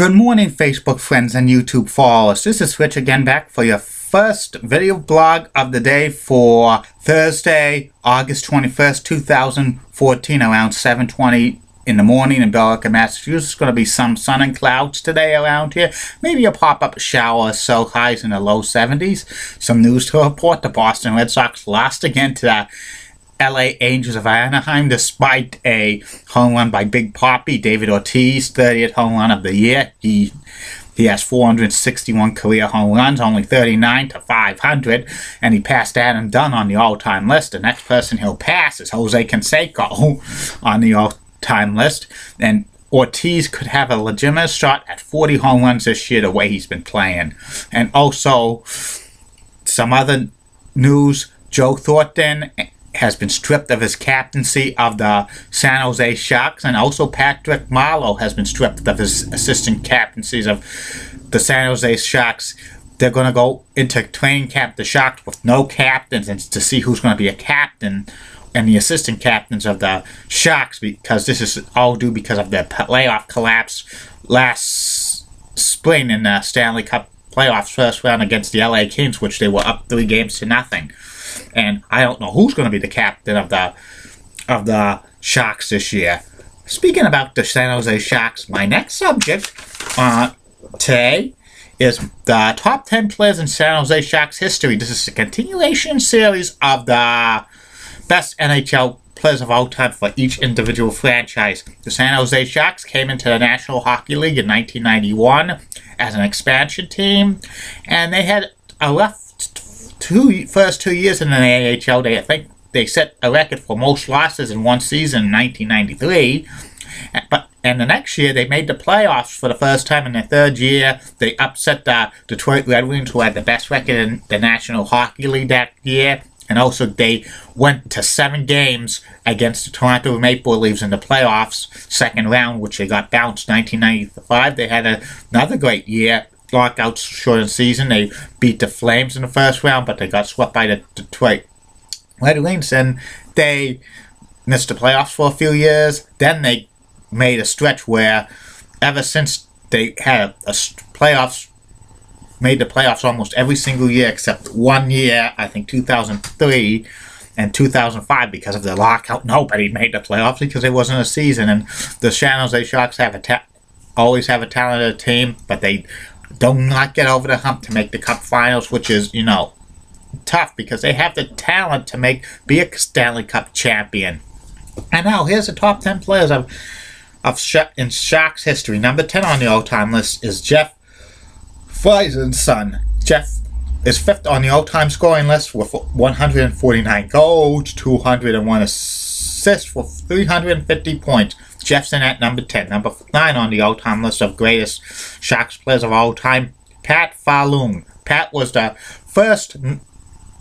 Good morning, Facebook friends and YouTube followers. This is Rich again, back for your first video blog of the day for Thursday, August 21st, 2014, around 7:20 in the morning in Billerica, Massachusetts. It's going to be some sun and clouds today around here. Maybe a pop-up shower, so highs in the low 70s. Some news to report. The Boston Red Sox lost again to the LA Angels of Anaheim despite a home run by Big Papi, David Ortiz, 30th home run of the year. He has 461 career home runs, only 39 to 500, and he passed Adam Dunn on the all-time list. The next person he'll pass is Jose Canseco on the all-time list, and Ortiz could have a legitimate shot at 40 home runs this year the way he's been playing. And also, some other news, Joe Thornton has been stripped of his captaincy of the San Jose Sharks, and also Patrick Marleau has been stripped of his assistant captaincies of the San Jose Sharks. They're going to go into training camp, the Sharks, with no captains, and to see who's going to be a captain and the assistant captains of the Sharks, because this is all due because of their playoff collapse last spring in the Stanley Cup playoffs first round against the LA Kings, which they were up 3-0. And I don't know who's going to be the captain of the Sharks this year. Speaking about the San Jose Sharks, my next subject today is the top 10 players in San Jose Sharks history. This is a continuation series of the best NHL players of all time for each individual franchise. The San Jose Sharks came into the National Hockey League in 1991 as an expansion team, and they had a rough first 2 years in the AHL. I think they set a record for most losses in one season in 1993. And the next year they made the playoffs for the first time. In the third year, they upset the Detroit Red Wings, who had the best record in the National Hockey League that year. And also they went to 7 games against the Toronto Maple Leafs in the playoffs, second round, which they got bounced 1995. They had another great year. Lockouts short season. They beat the Flames in the first round, but they got swept by the Detroit Red Wings, and they missed the playoffs for a few years. Then they made a stretch where, ever since they had made the playoffs almost every single year except 1 year, I think 2003 and 2005, because of the lockout. Nobody made the playoffs because it wasn't a season. And the San Jose Sharks always have a talented team, but they do not get over the hump to make the Cup Finals, which is, tough because they have the talent to be a Stanley Cup champion. And now here's the top 10 players in Sharks history. Number 10 on the all-time list is Jeff Friesen's son. Jeff is 5th on the all-time scoring list with 149 goals, 201 assists for 350 points. Jeff's in at number 10. Number 9 on the all-time list of greatest Sharks players of all time, Pat Falloon. Pat was the first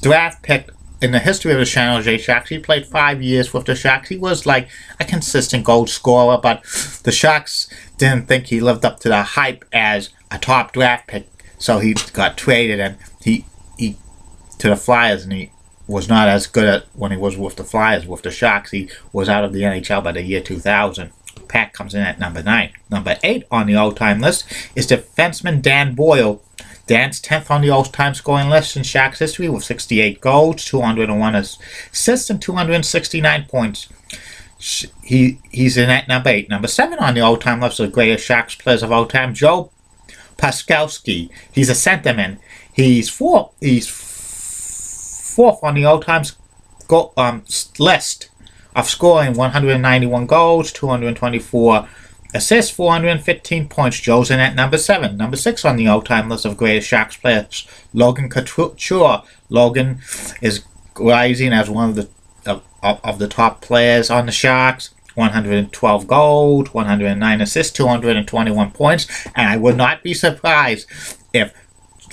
draft pick in the history of the San Jose Sharks. He played 5 years with the Sharks. He was like a consistent goal scorer, but the Sharks didn't think he lived up to the hype as a top draft pick, so he got traded and he to the Flyers, and he was not as good at when he was with the Flyers. With the Sharks, he was out of the NHL by the year 2000. Pat comes in at number 9. Number 8 on the all-time list is defenseman Dan Boyle. Dan's 10th on the all-time scoring list in Sharks history with 68 goals, 201 assists, and 269 points. He's in at number 8. Number 7 on the all-time list of the greatest Sharks players of all time, Joe Paskowski. He's a centerman. He's fourth on the all-time list of scoring 191 goals, 224 assists, 415 points. Joe's in at number 7. Number 6 on the all-time list of greatest Sharks players, Logan Couture. Logan is rising as one of the top players on the Sharks. 112 goals, 109 assists, 221 points, and I would not be surprised if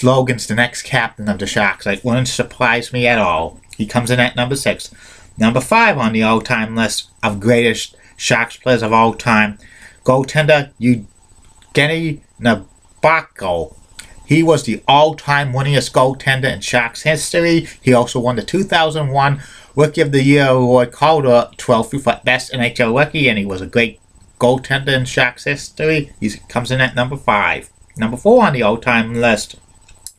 Logan's the next captain of the Sharks. It wouldn't surprise me at all. He comes in at number 6. Number 5 on the all-time list of greatest Sharks players of all time, goaltender Evgeny Nabokov. He was the all-time winningest goaltender in Sharks history. He also won the 2001 Rookie of the Year award, Calder Trophy for Best NHL Rookie, and he was a great goaltender in Sharks history. He comes in at number 5. Number 4 on the all-time list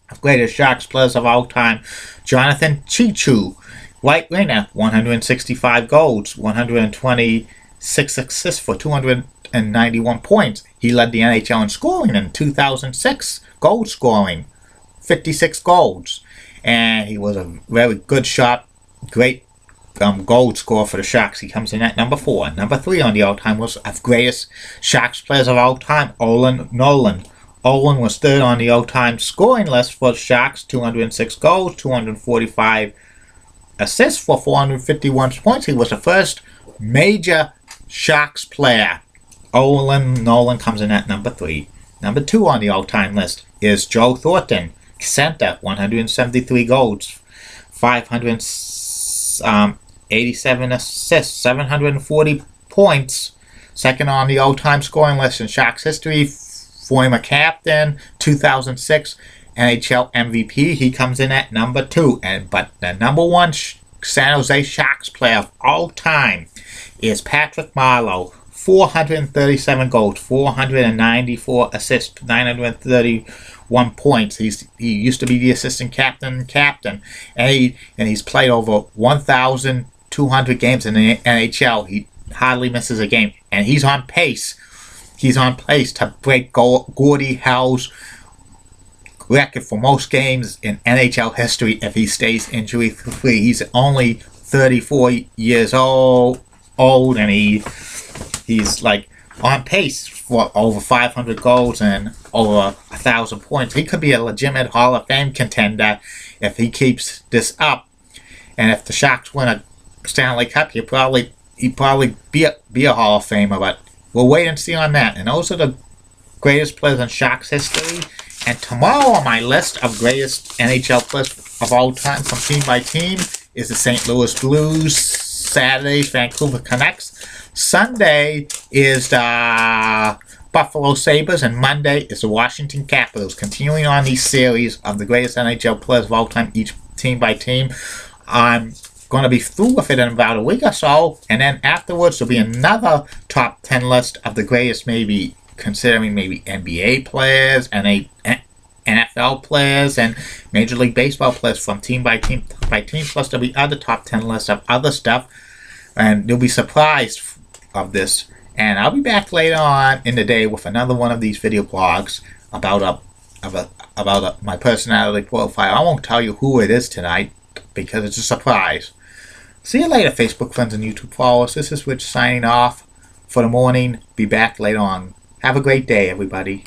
of greatest Sharks players of all time, Jonathan Chichu, right winger, 165 goals, 126 assists for 291 points. He led the NHL in scoring in 2006, goal scoring, 56 goals. And he was a very good shot, great goal scorer for the Sharks. He comes in at number 4. Number 3 on the all-time list of greatest Sharks players of all time, Olin Nolan. Olin was 3rd on the all-time scoring list for the Sharks, 206 goals, 245 assists for 451 points. He was the first major Sharks player. Olin Nolan comes in at number 3. Number 2 on the all-time list is Joe Thornton, center, 173 goals, 587 assists, 740 points. Second on the all-time scoring list in Sharks history, former captain, 2006 NHL MVP. He comes in at number 2. But the number 1 San Jose Sharks player of all time is Patrick Marleau, 437 goals, 494 assists, 931 points. He used to be the assistant captain, and he's played over 1,200 games in the NHL. He hardly misses a game, and he's on pace. He's on pace to break Gordie Howe's record for most games in NHL history if he stays injury-free. He's only 34 years old, and he's like on pace for over 500 goals and over 1,000 points. He could be a legitimate Hall of Fame contender if he keeps this up. And if the Sharks win a Stanley Cup, he'd probably be a Hall of Famer. But we'll wait and see on that. And those are the greatest players in Sharks history. And tomorrow on my list of greatest NHL players of all time from team by team is the St. Louis Blues. Saturday's Vancouver Canucks. Sunday is the Buffalo Sabres. And Monday is the Washington Capitals. Continuing on these series of the greatest NHL players of all time, each team by team. I'm going to be through with it in about a week or so. And then afterwards there'll be another top 10 list of the greatest, maybe considering maybe NBA players and NFL players and Major League Baseball players from team by team. Plus there'll be other top 10 lists of other stuff, and you'll be surprised of this. And I'll be back later on in the day with another one of these video blogs about my personality profile. I won't tell you who it is tonight because it's a surprise. See you later, Facebook friends and YouTube followers. This is Rich signing off for the morning. Be back later on. Have a great day, everybody.